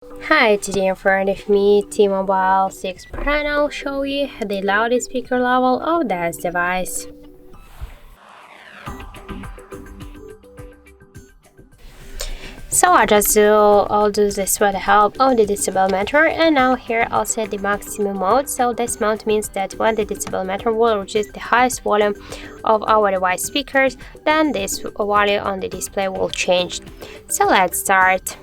Hi, today in front of me T-Mobile 6 Pro, and I'll show you the loudest speaker level of this device. So I'll do this with the help of the decibel meter, and now here I'll set the maximum mode. So this mode means that when the decibel meter will reach the highest volume of our device speakers, then this value on the display will change. So let's start.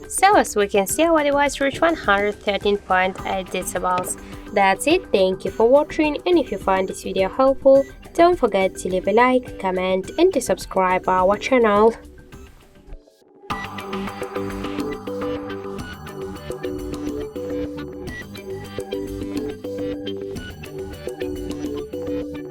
So as we can see, our device reached 113.8 decibels. That's it, thank you for watching, and if you find this video helpful, don't forget to leave a like, comment and to subscribe our channel.